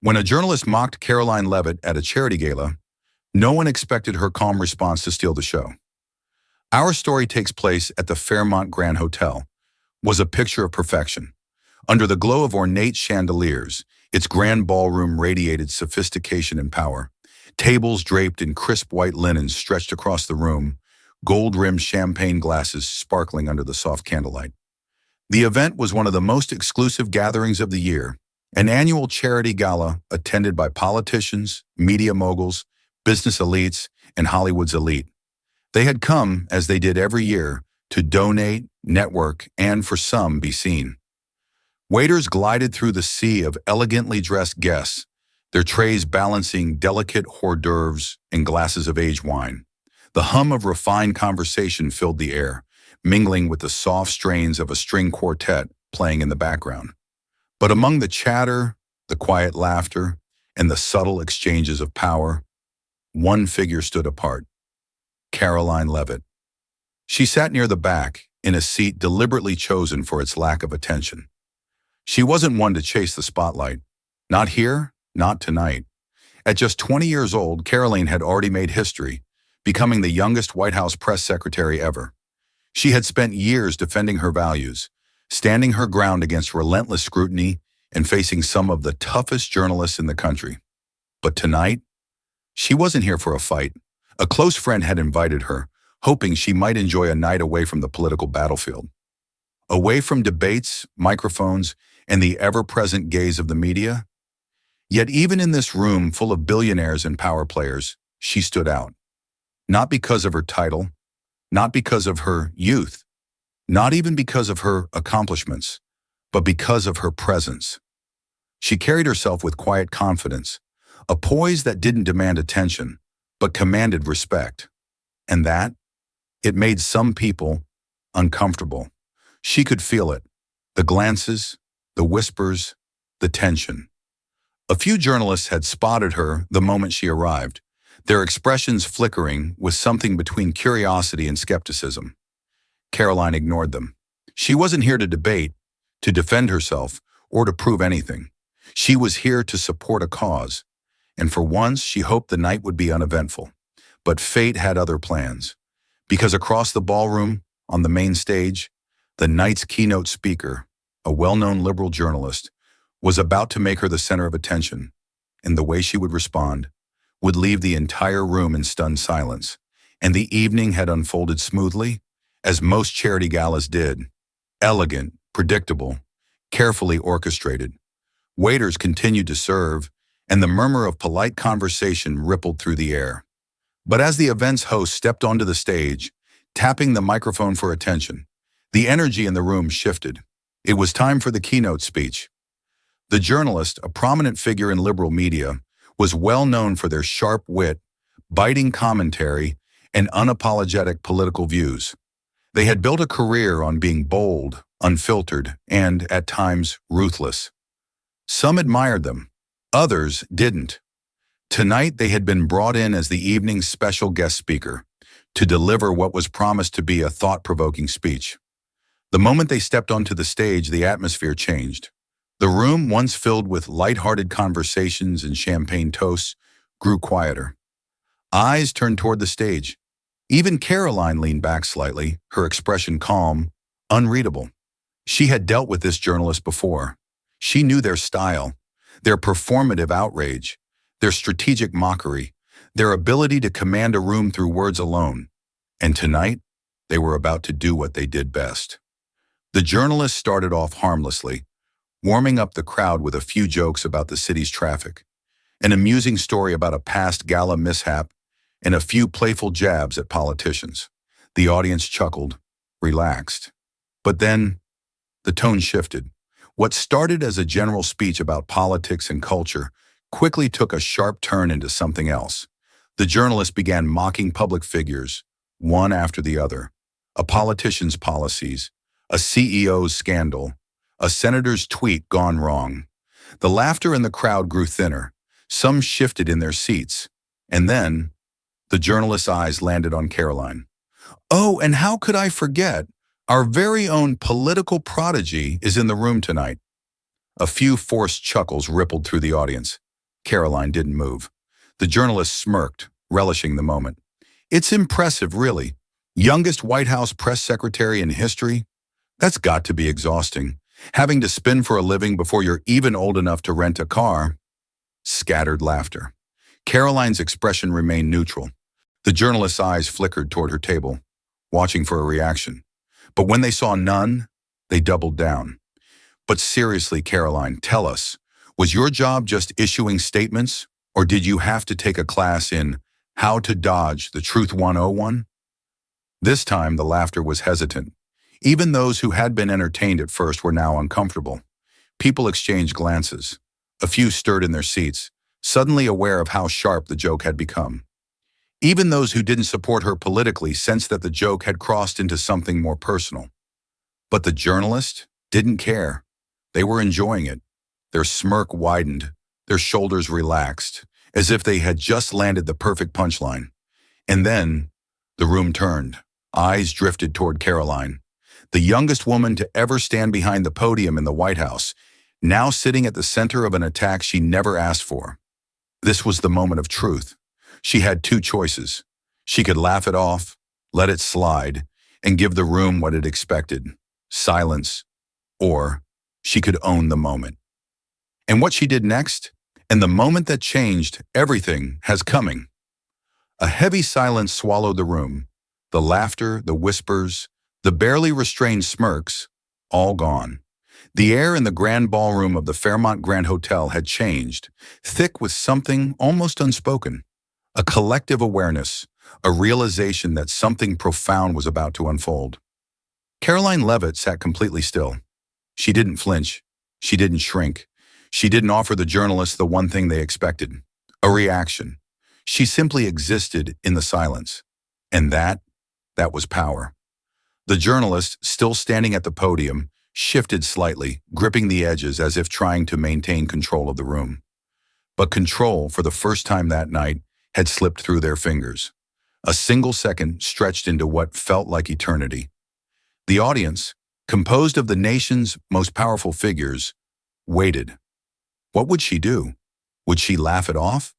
When a journalist mocked Karoline Leavitt at a charity gala, no one expected her calm response to steal the show. Our story takes place at the Fairmont Grand Hotel, was a picture of perfection. Under the glow of ornate chandeliers, its grand ballroom radiated sophistication and power. Tables draped in crisp white linens stretched across the room, gold-rimmed champagne glasses sparkling under the soft candlelight. The event was one of the most exclusive gatherings of the year, an annual charity gala attended by politicians, media moguls, business elites, and Hollywood's elite. They had come, as they did every year, to donate, network, and, for some, be seen. Waiters glided through the sea of elegantly dressed guests, their trays balancing delicate hors d'oeuvres and glasses of aged wine. The hum of refined conversation filled the air, mingling with the soft strains of a string quartet playing in the background. But among the chatter, the quiet laughter, and the subtle exchanges of power, one figure stood apart: Karoline Leavitt. She sat near the back, in a seat deliberately chosen for its lack of attention. She wasn't one to chase the spotlight. Not here, not tonight. At just 20 years old, Karoline had already made history, becoming the youngest White House press secretary ever. She had spent years defending her values, standing her ground against relentless scrutiny and facing some of the toughest journalists in the country. But tonight, she wasn't here for a fight. A close friend had invited her, hoping she might enjoy a night away from the political battlefield. Away from debates, microphones, and the ever-present gaze of the media. Yet even in this room full of billionaires and power players, she stood out. Not because of her title, not because of her youth, not even because of her accomplishments, but because of her presence. She carried herself with quiet confidence, a poise that didn't demand attention, but commanded respect. And that, it made some people uncomfortable. She could feel it, the glances, the whispers, the tension. A few journalists had spotted her the moment she arrived, their expressions flickering with something between curiosity and skepticism. Karoline ignored them. She wasn't here to debate, to defend herself, or to prove anything. She was here to support a cause, and for once she hoped the night would be uneventful. But fate had other plans, because across the ballroom, on the main stage, the night's keynote speaker, a well-known liberal journalist, was about to make her the center of attention, and the way she would respond would leave the entire room in stunned silence. And the evening had unfolded smoothly, as most charity galas did. Elegant, predictable, carefully orchestrated. Waiters continued to serve, and the murmur of polite conversation rippled through the air. But as the event's host stepped onto the stage, tapping the microphone for attention, the energy in the room shifted. It was time for the keynote speech. The journalist, a prominent figure in liberal media, was well known for their sharp wit, biting commentary, and unapologetic political views. They had built a career on being bold, unfiltered, and, at times, ruthless. Some admired them, others didn't. Tonight they had been brought in as the evening's special guest speaker, to deliver what was promised to be a thought-provoking speech. The moment they stepped onto the stage, the atmosphere changed. The room, once filled with light-hearted conversations and champagne toasts, grew quieter. Eyes turned toward the stage. Even Karoline leaned back slightly, her expression calm, unreadable. She had dealt with this journalist before. She knew their style, their performative outrage, their strategic mockery, their ability to command a room through words alone. And tonight, they were about to do what they did best. The journalist started off harmlessly, warming up the crowd with a few jokes about the city's traffic, an amusing story about a past gala mishap, and a few playful jabs at politicians. The audience chuckled, relaxed. But then, the tone shifted. What started as a general speech about politics and culture quickly took a sharp turn into something else. The journalist began mocking public figures, one after the other: a politician's policies, a CEO's scandal, a senator's tweet gone wrong. The laughter in the crowd grew thinner. Some shifted in their seats. And then, the journalist's eyes landed on Karoline. "Oh, and how could I forget? Our very own political prodigy is in the room tonight." A few forced chuckles rippled through the audience. Karoline didn't move. The journalist smirked, relishing the moment. It's impressive, really. Youngest White House press secretary in history? That's got to be exhausting. Having to spin for a living before you're even old enough to rent a car. Scattered laughter. Karoline's expression remained neutral. The journalist's eyes flickered toward her table, watching for a reaction. But when they saw none, they doubled down. But seriously, Karoline, tell us, was your job just issuing statements, or did you have to take a class in How to Dodge the Truth 101? This time, the laughter was hesitant. Even those who had been entertained at first were now uncomfortable. People exchanged glances. A few stirred in their seats, suddenly aware of how sharp the joke had become. Even those who didn't support her politically sensed that the joke had crossed into something more personal. But the journalist didn't care. They were enjoying it. Their smirk widened, their shoulders relaxed, as if they had just landed the perfect punchline. And then, the room turned. Eyes drifted toward Karoline, the youngest woman to ever stand behind the podium in the White House, now sitting at the center of an attack she never asked for. This was the moment of truth. She had two choices. She could laugh it off, let it slide, and give the room what it expected, silence, or she could own the moment. And what she did next, and the moment that changed everything, has coming. A heavy silence swallowed the room. The laughter, the whispers, the barely restrained smirks, all gone. The air in the grand ballroom of the Fairmont Grand Hotel had changed, thick with something almost unspoken. A collective awareness, a realization that something profound was about to unfold. Karoline Leavitt sat completely still. She didn't flinch. She didn't shrink. She didn't offer the journalists the one thing they expected, a reaction. She simply existed in the silence. And that was power. The journalist, still standing at the podium, shifted slightly, gripping the edges as if trying to maintain control of the room. But control, for the first time that night, had slipped through their fingers. A single second stretched into what felt like eternity. The audience, composed of the nation's most powerful figures, waited. What would she do? Would she laugh it off?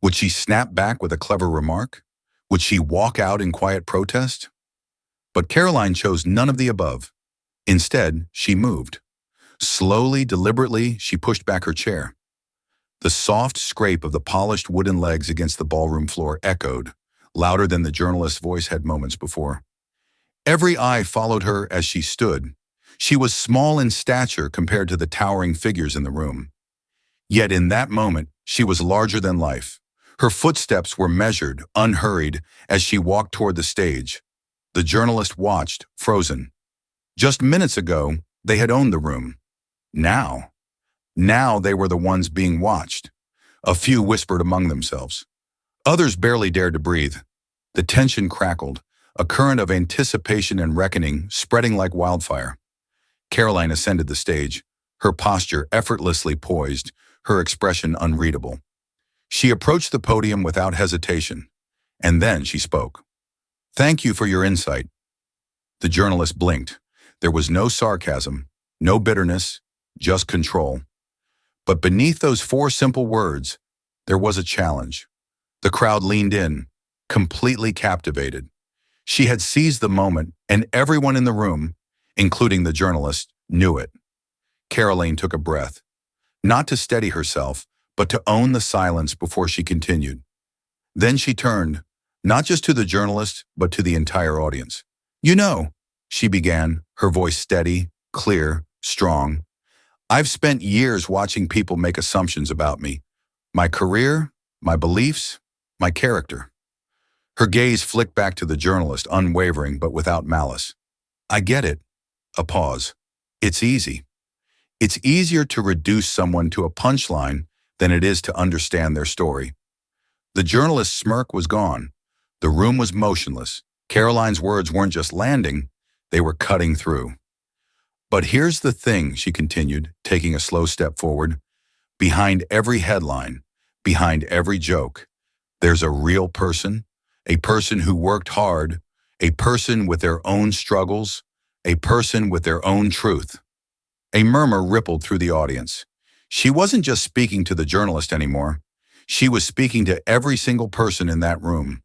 Would she snap back with a clever remark? Would she walk out in quiet protest? But Karoline chose none of the above. Instead, she moved. Slowly, deliberately, she pushed back her chair. The soft scrape of the polished wooden legs against the ballroom floor echoed, louder than the journalist's voice had moments before. Every eye followed her as she stood. She was small in stature compared to the towering figures in the room. Yet in that moment, she was larger than life. Her footsteps were measured, unhurried, as she walked toward the stage. The journalist watched, frozen. Just minutes ago, they had owned the room. Now they were the ones being watched. A few whispered among themselves. Others barely dared to breathe. The tension crackled, a current of anticipation and reckoning spreading like wildfire. Karoline ascended the stage, her posture effortlessly poised, her expression unreadable. She approached the podium without hesitation, and then she spoke. "Thank you for your insight." The journalist blinked. There was no sarcasm, no bitterness, just control. But beneath those four simple words, there was a challenge. The crowd leaned in, completely captivated. She had seized the moment, and everyone in the room, including the journalist, knew it. Karoline took a breath, not to steady herself, but to own the silence before she continued. Then she turned, not just to the journalist, but to the entire audience. "You know," she began, her voice steady, clear, strong. "I've spent years watching people make assumptions about me. My career, my beliefs, my character." Her gaze flicked back to the journalist, unwavering but without malice. "I get it." A pause. "It's easy. It's easier to reduce someone to a punchline than it is to understand their story." The journalist's smirk was gone. The room was motionless. Karoline's words weren't just landing, they were cutting through. "But here's the thing," she continued, taking a slow step forward. "Behind every headline, behind every joke, there's a real person, a person who worked hard, a person with their own struggles, a person with their own truth." A murmur rippled through the audience. She wasn't just speaking to the journalist anymore. She was speaking to every single person in that room.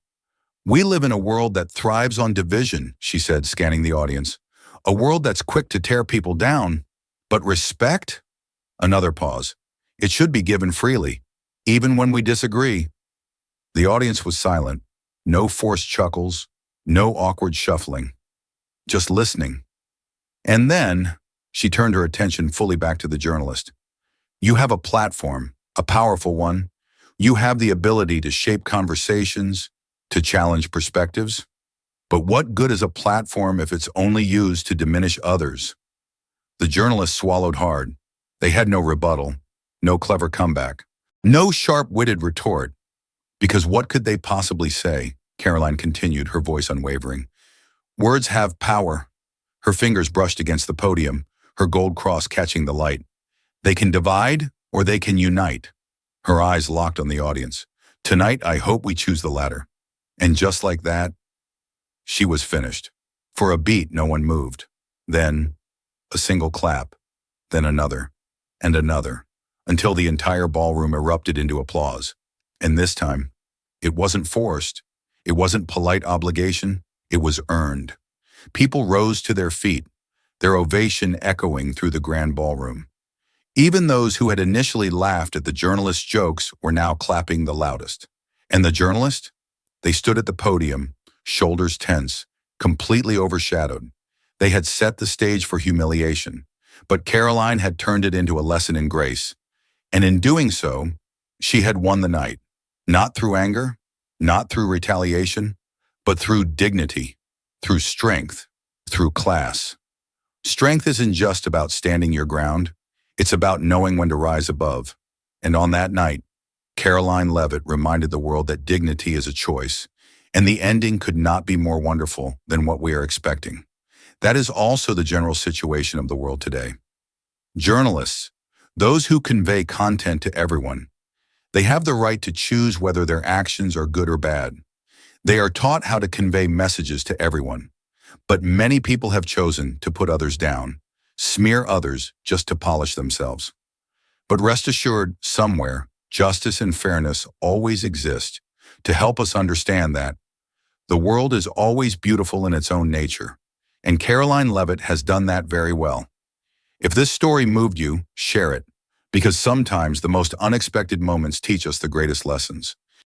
"We live in a world that thrives on division," she said, scanning the audience. "A world that's quick to tear people down. But respect?" Another pause. "It should be given freely, even when we disagree." The audience was silent. No forced chuckles, no awkward shuffling. Just listening. And then she turned her attention fully back to the journalist. "You have a platform, a powerful one. You have the ability to shape conversations, to challenge perspectives. But what good is a platform if it's only used to diminish others?" The journalist swallowed hard. They had no rebuttal, no clever comeback, no sharp-witted retort. Because what could they possibly say? Karoline continued, her voice unwavering. "Words have power." Her fingers brushed against the podium, her gold cross catching the light. "They can divide or they can unite." Her eyes locked on the audience. "Tonight, I hope we choose the latter." And just like that, she was finished. For a beat, no one moved. Then, a single clap, then another, and another, until the entire ballroom erupted into applause. And this time, it wasn't forced. It wasn't polite obligation. It was earned. People rose to their feet, their ovation echoing through the grand ballroom. Even those who had initially laughed at the journalist's jokes were now clapping the loudest. And the journalist? They stood at the podium, shoulders tense, completely overshadowed. They had set the stage for humiliation, but Karoline had turned it into a lesson in grace. And in doing so, she had won the night. Not through anger, not through retaliation, but through dignity, through strength, through class. Strength isn't just about standing your ground. It's about knowing when to rise above. And on that night, Karoline Leavitt reminded the world that dignity is a choice, and the ending could not be more wonderful than what we are expecting. That is also the general situation of the world today. Journalists, those who convey content to everyone, they have the right to choose whether their actions are good or bad. They are taught how to convey messages to everyone, but many people have chosen to put others down, smear others just to polish themselves. But rest assured, somewhere, justice and fairness always exist to help us understand that the world is always beautiful in its own nature, and Karoline Leavitt has done that very well. If this story moved you, share it, because sometimes the most unexpected moments teach us the greatest lessons.